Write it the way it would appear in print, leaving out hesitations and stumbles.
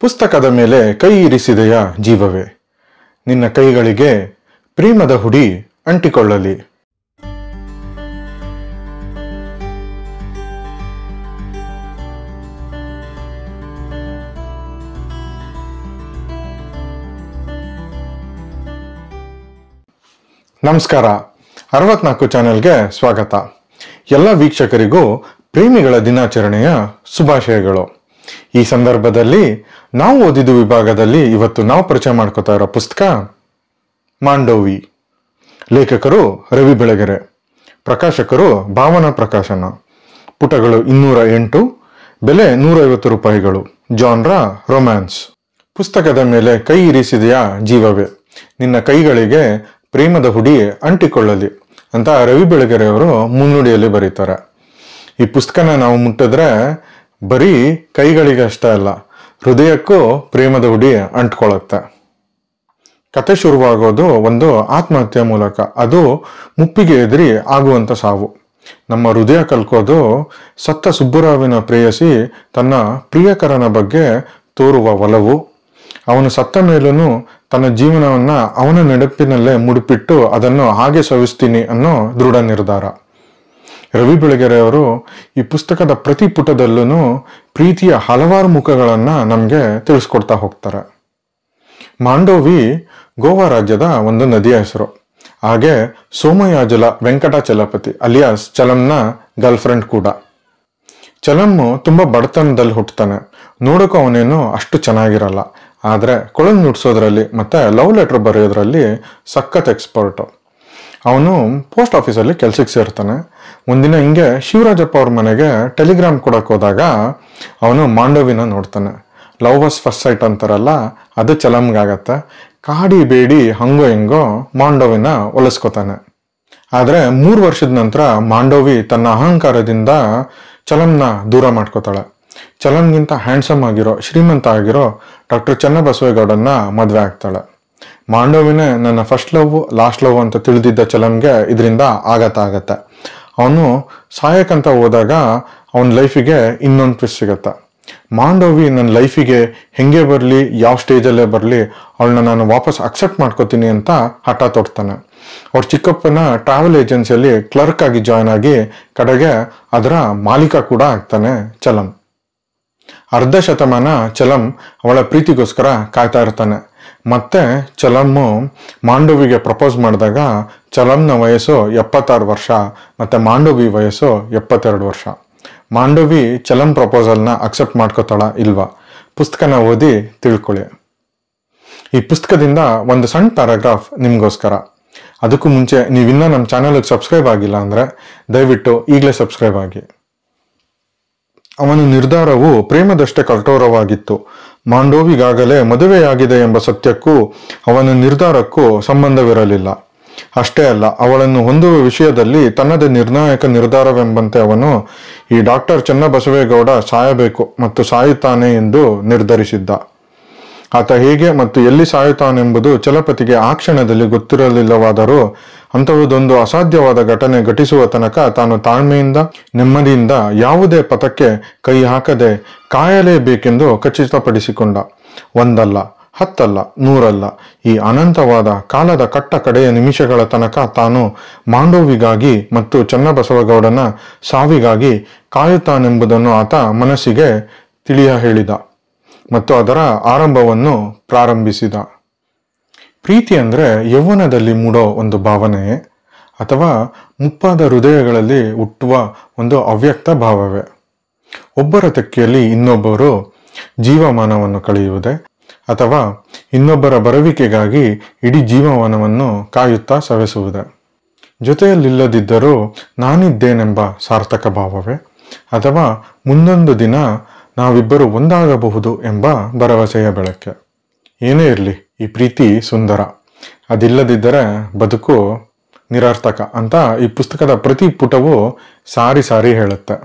ಪುಸ್ತಕದ ಮೇಲೆ ಕೈ ಇರಿಸಿದೆಯ ಜೀವವೇ, ನಿನ್ನ ಕೈಗಳಿಗೆ ಪ್ರೇಮದ ಹುಡಿ ಅಂಟಿಕೊಳ್ಳಲಿ. ನಮಸ್ಕಾರ, 64 ಚಾನೆಲ್ಗೆ ಸ್ವಾಗತ. ಎಲ್ಲ ವೀಕ್ಷಕರಿಗೂ ಪ್ರೇಮಿಗಳ ದಿನಾಚರಣೆಯ ಶುಭಾಶಯಗಳು. ಈ ಸಂದರ್ಭದಲ್ಲಿ ನಾವು ಓದಿದ ವಿಭಾಗದಲ್ಲಿ ಇವತ್ತು ನಾವು ಪರಿಚಯ ಮಾಡ್ಕೋತಾ ಇರೋ ಪುಸ್ತಕ ಮಾಂಡೋವಿ. ಲೇಖಕರು ರವಿ ಬೆಳಗೆರೆ, ಪ್ರಕಾಶಕರು ಭಾವನಾ ಪ್ರಕಾಶನ. ಪುಟಗಳು 208, ಬೆಲೆ 150 ರೂಪಾಯಿಗಳು. Genre romance. ಪುಸ್ತಕದ ಮೇಲೆ ಕೈ ಇರಿಸಿದೆಯ ಜೀವವೇ, ನಿನ್ನ ಕೈಗಳಿಗೆ ಪ್ರೇಮದ ಹುಡಿ ಅಂಟಿಕೊಳ್ಳಲಿ ಅಂತ ರವಿ ಬೆಳಗೆರೆ ಅವರು ಮುನ್ನುಡಿಯಲ್ಲಿ ಬರೀತಾರೆ. ಈ ಪುಸ್ತಕನ ನಾವು ಮುಟ್ಟಿದ್ರೆ ಬರೀ ಕೈಗಳಿಗೆ ಅಷ್ಟೇ ಅಲ್ಲ, ಹೃದಯಕ್ಕೂ ಪ್ರೇಮದ ಹುಡಿ ಅಂಟ್ಕೊಳ್ಳುತ್ತೆ. ಕತೆ ಶುರುವಾಗೋದು ಒಂದು ಆತ್ಮಹತ್ಯೆ ಮೂಲಕ. ಅದು ಮುಪ್ಪಿಗೆ ಎದುರಿ ಆಗುವಂತ ಸಾವು. ನಮ್ಮ ಹೃದಯ ಕಲ್ಕೋದು ಸತ್ತ ಸುಬ್ಬುರಾವಿನ ಪ್ರೇಯಸಿ ತನ್ನ ಪ್ರಿಯಕರನ ಬಗ್ಗೆ ತೋರುವ ಒಲವು. ಅವನು ಸತ್ತ ಮೇಲೂ ತನ್ನ ಜೀವನವನ್ನ ಅವನ ನೆನಪಿನಲ್ಲೇ ಮುಡಿಪಿಟ್ಟು ಅದನ್ನು ಹಾಗೆ ಸವಿಸ್ತೀನಿ ಅನ್ನೋ ದೃಢ ನಿರ್ಧಾರ. ರವಿ ಬೆಳಗೆರೆ ಅವರು ಈ ಪುಸ್ತಕದ ಪ್ರತಿ ಪುಟದಲ್ಲೂ ಪ್ರೀತಿಯ ಹಲವಾರು ಮುಖಗಳನ್ನ ನಮ್ಗೆ ತಿಳಿಸ್ಕೊಡ್ತಾ ಹೋಗ್ತಾರೆ. ಮಾಂಡೋವಿ ಗೋವಾ ರಾಜ್ಯದ ಒಂದು ನದಿಯ ಹೆಸರು. ಹಾಗೆ ಸೋಮಯಾಜುಲ ವೆಂಕಟಾಚಲಪತಿ ಅಲಿಯಾಸ್ ಚಲಂನ ಗರ್ಲ್ ಫ್ರೆಂಡ್ ಕೂಡ. ಚಲಮ್ಮು ತುಂಬಾ ಬಡತನದಲ್ಲಿ ಹುಟ್ಟುತ್ತಾನೆ. ನೋಡೋಕೆ ಅವನೇನು ಅಷ್ಟು ಚೆನ್ನಾಗಿರಲ್ಲ, ಆದ್ರೆ ಕೊಳಲು ನುಡ್ಸೋದ್ರಲ್ಲಿ ಮತ್ತೆ ಲವ್ ಲೆಟರ್ ಬರೆಯೋದ್ರಲ್ಲಿ ಸಖತ್ ಎಕ್ಸ್ಪರ್ಟು. ಅವನು ಪೋಸ್ಟ್ ಆಫೀಸಲ್ಲಿ ಕೆಲ್ಸಕ್ಕೆ ಸೇರ್ತಾನೆ. ಒಂದಿನ ಹಿಂಗೆ ಶಿವರಾಜಪ್ಪ ಅವ್ರ ಮನೆಗೆ ಟೆಲಿಗ್ರಾಮ್ ಕೊಡಕ್ ಹೋದಾಗ ಅವನು ಮಾಂಡೋವಿನ ನೋಡ್ತಾನೆ. ಲವ್ ವಾಸ್ ಫಸ್ಟ್ ಸೈಟ್ ಅಂತಾರಲ್ಲ, ಅದು ಚಲಮ್ಗಾಗತ್ತೆ. ಕಾಡಿ ಬೇಡಿ ಹಂಗೋ ಹಿಂಗೋ ಮಾಂಡೋವಿನ ಒಲಿಸ್ಕೊತಾನೆ. ಆದ್ರೆ 3 ವರ್ಷದ ನಂತರ ಮಾಂಡೋವಿ ತನ್ನ ಅಹಂಕಾರದಿಂದ ಚಲಂನ ದೂರ ಮಾಡ್ಕೋತಾಳೆ. ಚಲಂಗಿಂತ ಹ್ಯಾಂಡ್ಸಮ್ ಆಗಿರೋ, ಶ್ರೀಮಂತ ಆಗಿರೋ ಡಾಕ್ಟರ್ ಚನ್ನಬಸವೇಗೌಡನ್ನ ಮದ್ವೆ ಆಗ್ತಾಳೆ. ಮಾಂಡೋವಿನೇ ನನ್ನ ಫಸ್ಟ್ ಲವ್ ಲಾಸ್ಟ್ ಲವ್ ಅಂತ ತಿಳಿದಿದ್ದ ಚಲಂಗೆ ಇದರಿಂದ ಆಗತ್ತೆ. ಅವನು ಸಾಯಕಂತ ಹೋದಾಗ ಅವನ ಲೈಫಿಗೆ ಇನ್ನೊಂದು ಟ್ವಿಸ್ಟ್ ಸಿಗತ್ತೆ. ಮಾಂಡೋವಿ ನನ್ನ ಲೈಫಿಗೆ ಹೆಂಗೆ ಬರಲಿ, ಯಾವ ಸ್ಟೇಜಲ್ಲೇ ಬರಲಿ, ಅವಳನ್ನ ನಾನು ವಾಪಸ್ ಅಕ್ಸೆಪ್ಟ್ ಮಾಡ್ಕೋತೀನಿ ಅಂತ ಹಠ ತೊಡ್ತಾನೆ. ಅವ್ರ ಚಿಕ್ಕಪ್ಪನ ಟ್ರಾವೆಲ್ ಏಜೆನ್ಸಿಯಲ್ಲಿ ಕ್ಲರ್ಕ್ ಆಗಿ ಜಾಯ್ನ್ ಆಗಿ ಕಡೆಗೆ ಅದರ ಮಾಲೀಕ ಕೂಡ ಆಗ್ತಾನೆ ಚಲಂ. ಅರ್ಧ ಶತಮಾನ ಚಲಂ ಅವಳ ಪ್ರೀತಿಗೋಸ್ಕರ ಕಾಯ್ತಾ ಇರ್ತಾನೆ. ಮತ್ತೆ ಚಲಮ್ಮು ಮಾಂಡೋವಿಗೆ ಪ್ರಪೋಸ್ ಮಾಡಿದಾಗ ಚಲಂನ ವಯಸ್ಸು 76 ವರ್ಷ ಮತ್ತೆ ಮಾಂಡೋವಿ ವಯಸ್ಸು 72 ವರ್ಷ. ಮಾಂಡೋವಿ ಚಲಂ ಪ್ರಪೋಸಲ್ನ ಅಕ್ಸೆಪ್ಟ್ ಮಾಡ್ಕೋತಾಳ ಇಲ್ವಾ? ಪುಸ್ತಕನ ಓದಿ ತಿಳ್ಕೊಳ್ಳಿ. ಈ ಪುಸ್ತಕದಿಂದ ಒಂದು ಸಣ್ಣ ಪ್ಯಾರಾಗ್ರಾಫ್ ನಿಮ್ಗೋಸ್ಕರ. ಅದಕ್ಕೂ ಮುಂಚೆ ನೀವಿನ್ನ ನಮ್ಮ ಚಾನಲ್ಗೆ ಸಬ್ಸ್ಕ್ರೈಬ್ ಆಗಿಲ್ಲ ಅಂದ್ರೆ ದಯವಿಟ್ಟು ಈಗಲೇ ಸಬ್ಸ್ಕ್ರೈಬ್ ಆಗಿ. ಅವನ ನಿರ್ಧಾರವು ಪ್ರೇಮದಷ್ಟೇ ಕಠೋರವಾಗಿತ್ತು. ಮಾಂಡೋವಿಗಾಗಲೇ ಮದುವೆಯಾಗಿದೆ ಎಂಬ ಸತ್ಯಕ್ಕೂ ಅವನ ನಿರ್ಧಾರಕ್ಕೂ ಸಂಬಂಧವಿರಲಿಲ್ಲ. ಅಷ್ಟೇ ಅಲ್ಲ, ಅವಳನ್ನು ಹೊಂದುವ ವಿಷಯದಲ್ಲಿ ತನ್ನದೇ ನಿರ್ಣಾಯಕ ನಿರ್ಧಾರವೆಂಬಂತೆ ಅವನು ಈ ಡಾಕ್ಟರ್ ಚನ್ನಬಸವೇಗೌಡ ಸಾಯಬೇಕು ಮತ್ತು ಸಾಯುತ್ತಾನೆ ಎಂದು ನಿರ್ಧರಿಸಿದ್ದ. ಆತ ಹೇಗೆ ಮತ್ತು ಎಲ್ಲಿ ಸಾಯುತ್ತಾನೆಂಬುದು ಚಲಪತಿಗೆ ಆ ಕ್ಷಣದಲ್ಲಿ ಗೊತ್ತಿರಲಿಲ್ಲವಾದರೂ ಅಂಥವುದೊಂದು ಅಸಾಧ್ಯವಾದ ಘಟನೆ ಘಟಿಸುವ ತನಕ ತಾನು ತಾಳ್ಮೆಯಿಂದ ನೆಮ್ಮದಿಯಿಂದ ಯಾವುದೇ ಪಥಕ್ಕೆ ಕೈ ಹಾಕದೆ ಕಾಯಲೇಬೇಕೆಂದು ಖಚಿತಪಡಿಸಿಕೊಂಡ. 1 ಅಲ್ಲ, 10 ಅಲ್ಲ, 100 ಅಲ್ಲ, ಈ ಅನಂತವಾದ ಕಾಲದ ಕಟ್ಟ ಕಡೆಯ ನಿಮಿಷಗಳ ತನಕ ತಾನು ಮಾಂಡೋವಿಗಾಗಿ ಮತ್ತು ಚನ್ನಬಸವಗೌಡನ ಸಾವಿಗಾಗಿ ಕಾಯುತ್ತಾನೆಂಬುದನ್ನು ಆತ ಮನಸ್ಸಿಗೆ ತಿಳಿಯ ಹೇಳಿದ ಮತ್ತು ಅದರ ಆರಂಭವನ್ನು ಪ್ರಾರಂಭಿಸಿದ. ಪ್ರೀತಿ ಅಂದ್ರೆ ಯೌವನದಲ್ಲಿ ಮೂಡೋ ಒಂದು ಭಾವನೆ ಅಥವಾ ಮುಪ್ಪಾದ ಹೃದಯಗಳಲ್ಲಿ ಹುಟ್ಟುವ ಒಂದು ಅವ್ಯಕ್ತ ಭಾವವೇ. ಒಬ್ಬರ ತೆಕ್ಕೆಯಲ್ಲಿ ಇನ್ನೊಬ್ಬರು ಜೀವಮಾನವನ್ನು ಕಳೆಯುವುದೇ ಅಥವಾ ಇನ್ನೊಬ್ಬರ ಬರುವಿಕೆಗಾಗಿ ಇಡೀ ಜೀವಮಾನವನ್ನು ಕಾಯುತ್ತಾ ಸವೆಸುವುದೇ? ಜೊತೆಯಲ್ಲಿಲ್ಲದಿದ್ದರೂ ನಾನಿದ್ದೇನೆಂಬ ಸಾರ್ಥಕ ಭಾವವೇ ಅಥವಾ ಮುಂದೊಂದು ದಿನ ನಾವಿಬ್ಬರು ಒಂದಾಗಬಹುದು ಎಂಬ ಭರವಸೆಯ ಬೆಳಕೆ? ಏನೇ ಇರಲಿ, ಈ ಪ್ರೀತಿ ಸುಂದರ, ಅದಿಲ್ಲದಿದ್ದರೆ ಬದುಕು ನಿರರ್ಥಕ ಅಂತ ಈ ಪುಸ್ತಕದ ಪ್ರತಿ ಪುಟವೂ ಸಾರಿ ಹೇಳುತ್ತೆ.